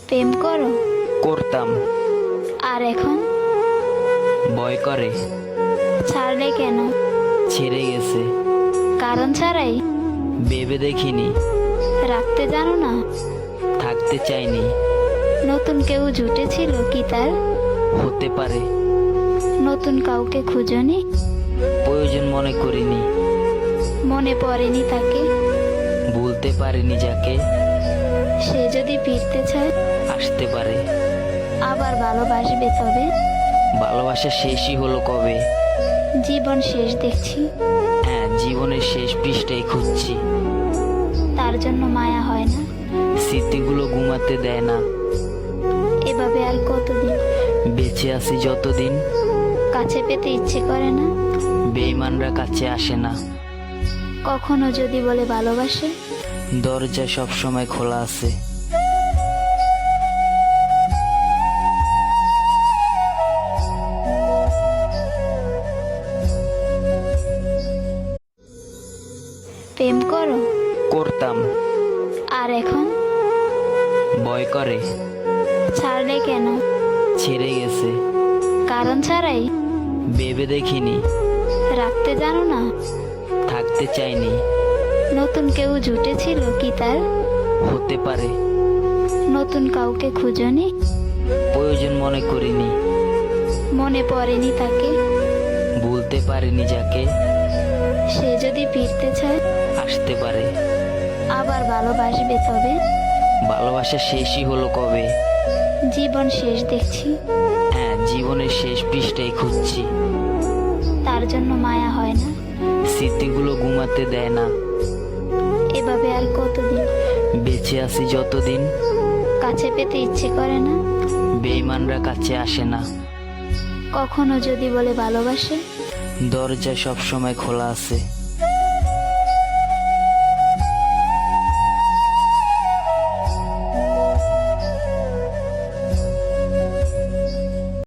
প্রেম করো? করতাম, আর এখন ভয় করে, ছাড়লে কেন? ছেড়ে গেছে, কারণ ছাড়াই? ভেবে দেখিনি, রাখতে জানো না? থাকতে চাইনি, নতুন কেউ জুটেছিল কি তার? হতে পারে, নতুন কাউকে খুঁজনি? প্রয়োজন মনে করিনি, মনে পড়েনি তাকে? ভুলতে পারিনি যাকে, সে যদি ফিরতে চায় আসতে পারে, আবার ভালোবাসবে তবে? ভালোবাসা শেষই হলো কবে? জীবন শেষ দেখছি, হ্যাঁ, জীবনের শেষ পৃষ্ঠায় খুঁজছি, তার জন্য মায়া হয় না? স্মৃতিগুলো ঘুমাতে দেয় না, এভাবে আর কতদিন? বেঁচে আছি যতদিন, কাছে পেতে ইচ্ছে করে না? বেঈমানরা কাছে আসে না, কখনো যদি বলে ভালোবাসে? দরজা সবসময় খোলা আছে। প্রেম করো? করতাম, আর এখন ভয় করে, ছাড়লে কেন? ছেড়ে গেছে, কারণ ছাড়াই? ভেবে দেখিনি, রাখতে জানো না? থাকতে চাইনি, নতুন কেউ জুটেছিল কি তার? হতে পারে, নতুন কাউকে খুঁজনি? প্রয়োজন মনে করিনি, মনে পড়েনি তাকে? ভুলতে পারিনি যাকে, সে যদি ফিরতে চায় আসতে পারে, আবার ভালোবাসবে তবে? ভালোবাসা শেষই হলো কবে? জীবন শেষ দেখছি, হ্যাঁ, জীবনের শেষ পৃষ্ঠায় খুঁজছি, তার জন্য মায়া হয় না? স্মৃতিগুলো ঘুমাতে দেয় না, এভাবে আর কতদিন? বেঁচে আছি যতদিন, কাছে পেতে ইচ্ছে করে না? বেঈমানরা কাছে আসে না, কখনো যদি বলে ভালোবাসে? দরজা সবসময় খোলা আছে।